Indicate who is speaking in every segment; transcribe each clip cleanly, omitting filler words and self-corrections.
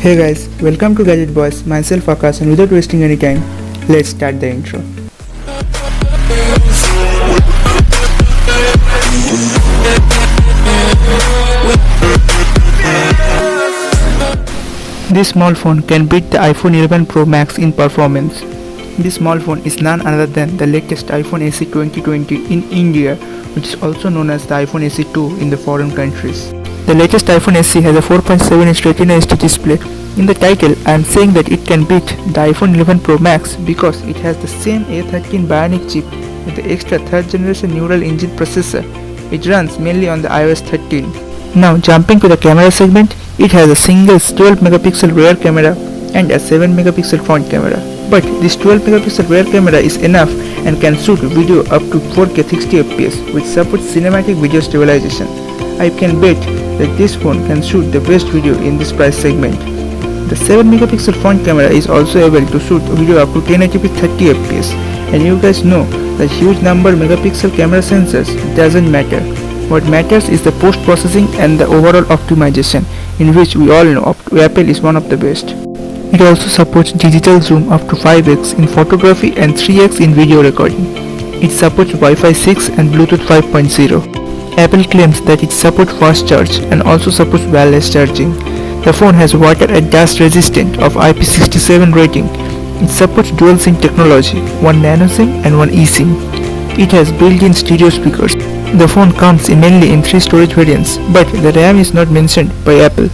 Speaker 1: Hey guys, welcome to Gadget Boys, myself Akash, and without wasting any time, let's start the intro. This small phone can beat the iPhone 11 Pro Max in performance. This small phone is none other than the latest iPhone SE 2020 in India, which is also known as the iPhone SE 2 in the foreign countries. The latest iPhone SE has a 4.7-inch Retina HD display. In the title, I am saying that it can beat the iPhone 11 Pro Max because it has the same A13 Bionic chip with the extra third generation neural engine processor. It runs mainly on the iOS 13. Now jumping to the camera segment, it has a single 12 megapixel rear camera and a 7 megapixel front camera. But this 12 megapixel rear camera is enough and can shoot video up to 4K 60fps which supports cinematic video stabilization. I can bet that this phone can shoot the best video in this price segment. The 7 megapixel front camera is also able to shoot video up to 1080p 30fps, and you guys know that huge number megapixel camera sensors doesn't matter. What matters is the post-processing and the overall optimization, in which we all know Apple is one of the best. It also supports digital zoom up to 5x in photography and 3x in video recording. It supports Wi-Fi 6 and Bluetooth 5.0. Apple claims that it supports fast charge and also supports wireless charging. The phone has water and dust resistant of IP67 rating. It supports dual SIM technology, one nano SIM and one eSIM. It has built-in stereo speakers. The phone comes mainly in 3 storage variants, but the RAM is not mentioned by Apple.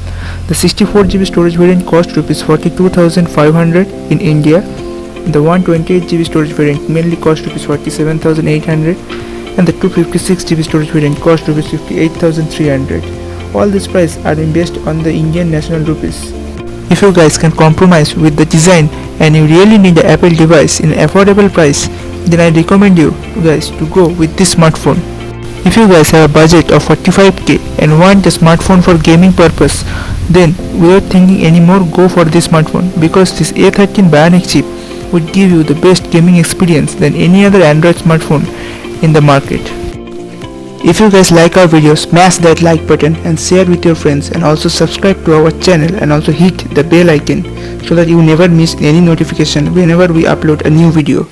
Speaker 1: The 64GB storage variant costs Rs 42,500 in India. The 128GB storage variant mainly costs Rs 47,800. And the 256GB storage variant costs Rs 58,300. All these prices are based on the Indian national rupees. If you guys can compromise with the design and you really need an Apple device in an affordable price, then I recommend you guys to go with this smartphone. If you guys have a budget of 45k and want a smartphone for gaming purpose, then without thinking anymore, go for this smartphone because this A13 Bionic chip would give you the best gaming experience than any other Android smartphone in the market. If you guys like our video, smash that like button and share with your friends, and also subscribe to our channel and also hit the bell icon so that you never miss any notification whenever we upload a new video.